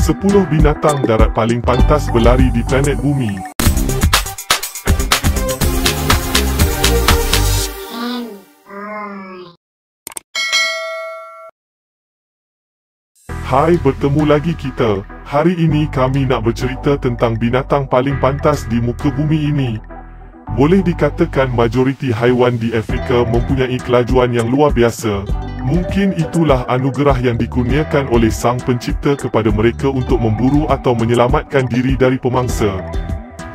10 binatang darat paling pantas berlari di planet bumi. Hai, bertemu lagi kita. Hari ini kami nak bercerita tentang binatang paling pantas di muka bumi ini. Boleh dikatakan majoriti haiwan di Afrika mempunyai kelajuan yang luar biasa. Mungkin itulah anugerah yang dikurniakan oleh Sang Pencipta kepada mereka untuk memburu atau menyelamatkan diri dari pemangsa.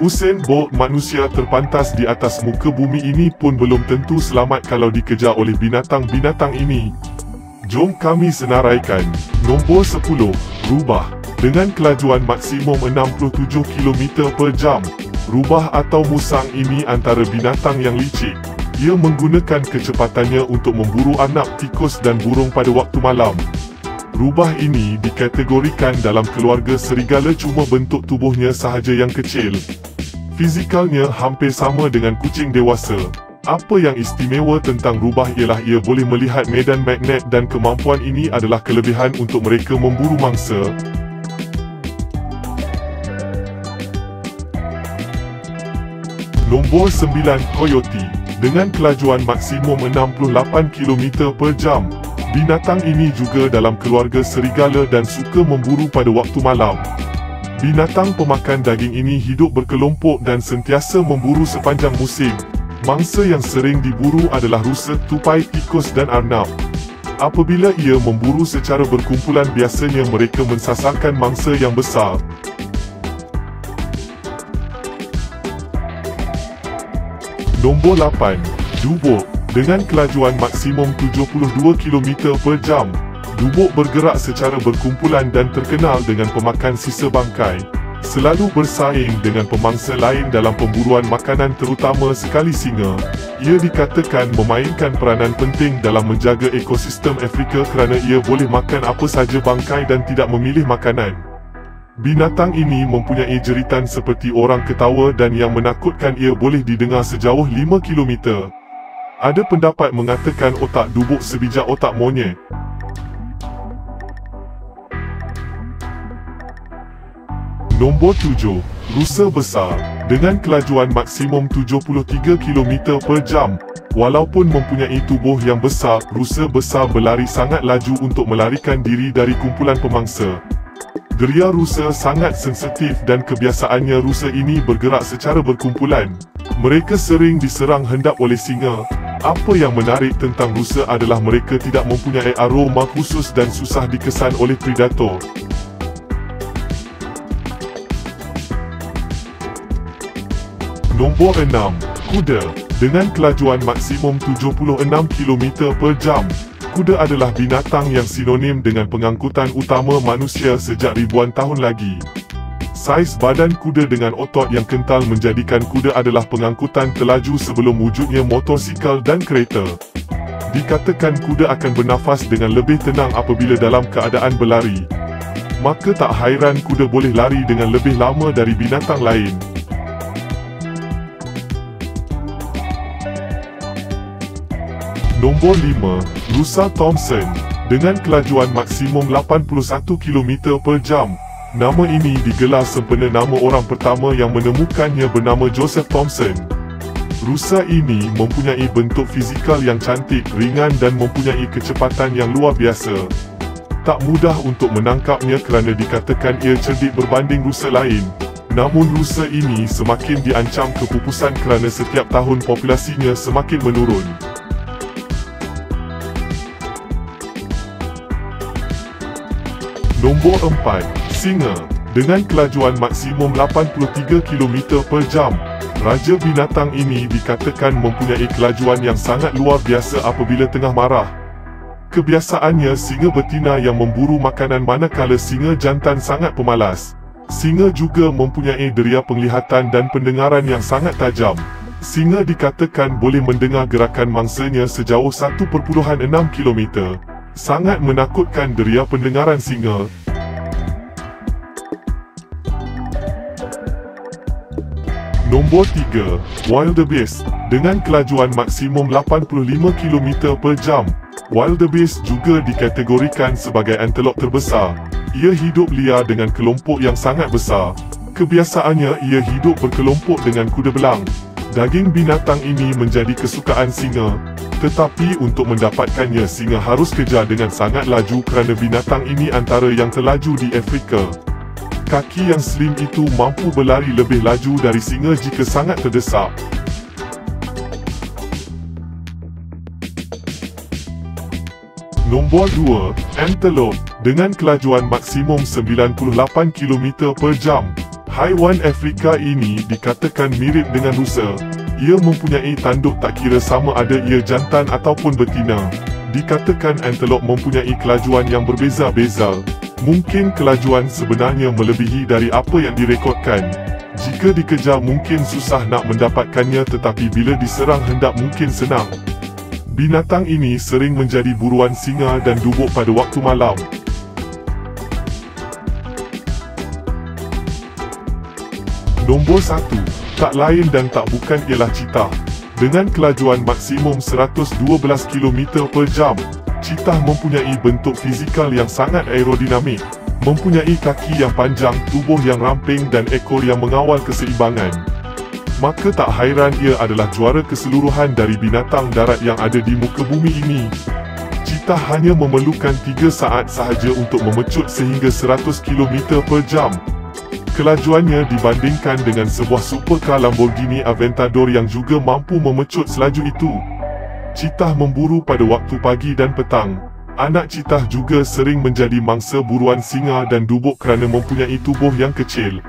Usain Bolt, manusia terpantas di atas muka bumi ini, pun belum tentu selamat kalau dikejar oleh binatang-binatang ini. Jom kami senaraikan. Nombor 10. Rubah. Dengan kelajuan maksimum 67 km per jam. Rubah atau musang ini antara binatang yang licik. Ia menggunakan kecepatannya untuk memburu anak tikus dan burung pada waktu malam. Rubah ini dikategorikan dalam keluarga serigala, cuma bentuk tubuhnya sahaja yang kecil. Fizikalnya hampir sama dengan kucing dewasa. Apa yang istimewa tentang rubah ialah ia boleh melihat medan magnet, dan kemampuan ini adalah kelebihan untuk mereka memburu mangsa. Nombor 9. Coyote. Dengan kelajuan maksimum 68 km per jam. Binatang ini juga dalam keluarga serigala dan suka memburu pada waktu malam. Binatang pemakan daging ini hidup berkelompok dan sentiasa memburu sepanjang musim. Mangsa yang sering diburu adalah rusa, tupai, tikus dan arnab. Apabila ia memburu secara berkumpulan, biasanya mereka mensasarkan mangsa yang besar. Nombor 8. Dubuk. Dengan kelajuan maksimum 72 km per jam. Dubuk bergerak secara berkumpulan dan terkenal dengan pemakan sisa bangkai. Selalu bersaing dengan pemangsa lain dalam pemburuan makanan, terutama sekali singa. Ia dikatakan memainkan peranan penting dalam menjaga ekosistem Afrika kerana ia boleh makan apa saja bangkai dan tidak memilih makanan. Binatang ini mempunyai jeritan seperti orang ketawa dan yang menakutkan ia boleh didengar sejauh 5 km. Ada pendapat mengatakan otak dubuk sebijak otak monyet. Nombor 7. Rusa besar. Dengan kelajuan maksimum 73 km per jam. Walaupun mempunyai tubuh yang besar, rusa besar berlari sangat laju untuk melarikan diri dari kumpulan pemangsa. Geria rusa sangat sensitif dan kebiasaannya rusa ini bergerak secara berkumpulan. Mereka sering diserang hendap oleh singa. Apa yang menarik tentang rusa adalah mereka tidak mempunyai aroma khusus dan susah dikesan oleh predator. Nombor 6. Kuda. Dengan kelajuan maksimum 76 km per jam. Kuda adalah binatang yang sinonim dengan pengangkutan utama manusia sejak ribuan tahun lagi. Saiz badan kuda dengan otot yang kental menjadikan kuda adalah pengangkutan terlaju sebelum wujudnya motosikal dan kereta. Dikatakan kuda akan bernafas dengan lebih tenang apabila dalam keadaan berlari. Maka tak hairan kuda boleh lari dengan lebih lama dari binatang lain. Nombor 5. Rusa Thompson. Dengan kelajuan maksimum 81 km per jam. Nama ini digelar sempena nama orang pertama yang menemukannya bernama Joseph Thomson. Rusa ini mempunyai bentuk fizikal yang cantik, ringan dan mempunyai kecepatan yang luar biasa. Tak mudah untuk menangkapnya kerana dikatakan ia cerdik berbanding rusa lain. Namun rusa ini semakin diancam kepupusan kerana setiap tahun populasinya semakin menurun. Nombor 4. Singa. Dengan kelajuan maksimum 83 km per jam. Raja binatang ini dikatakan mempunyai kelajuan yang sangat luar biasa apabila tengah marah. Kebiasaannya singa betina yang memburu makanan, manakala singa jantan sangat pemalas. Singa juga mempunyai deria penglihatan dan pendengaran yang sangat tajam. Singa dikatakan boleh mendengar gerakan mangsanya sejauh 1.6 km. Sangat menakutkan deria pendengaran singa. Nombor 3. Wildebeest. Dengan kelajuan maksimum 85 km per jam. Wildebeest juga dikategorikan sebagai antelop terbesar. Ia hidup liar dengan kelompok yang sangat besar. Kebiasaannya ia hidup berkelompok dengan kuda belang. Daging binatang ini menjadi kesukaan singa. Tetapi untuk mendapatkannya, singa harus kejar dengan sangat laju kerana binatang ini antara yang terlaju di Afrika. Kaki yang slim itu mampu berlari lebih laju dari singa jika sangat terdesak. Nombor 2, antelope. Dengan kelajuan maksimum 98 km per jam. Haiwan Afrika ini dikatakan mirip dengan rusa. Ia mempunyai tanduk tak kira sama ada ia jantan ataupun betina. Dikatakan antelope mempunyai kelajuan yang berbeza-beza. Mungkin kelajuan sebenarnya melebihi dari apa yang direkodkan. Jika dikejar mungkin susah nak mendapatkannya, tetapi bila diserang hendak mungkin senang. Binatang ini sering menjadi buruan singa dan dubuk pada waktu malam. Nombor 1, tak lain dan tak bukan ialah cheetah. Dengan kelajuan maksimum 112 km per jam, cheetah mempunyai bentuk fizikal yang sangat aerodinamik, mempunyai kaki yang panjang, tubuh yang ramping dan ekor yang mengawal keseimbangan. Maka tak hairan ia adalah juara keseluruhan dari binatang darat yang ada di muka bumi ini. Cheetah hanya memerlukan 3 saat sahaja untuk memecut sehingga 100 km per jam. Kelajuannya dibandingkan dengan sebuah supercar Lamborghini Aventador yang juga mampu memecut selaju itu. Cheetah memburu pada waktu pagi dan petang. Anak cheetah juga sering menjadi mangsa buruan singa dan dubuk kerana mempunyai tubuh yang kecil.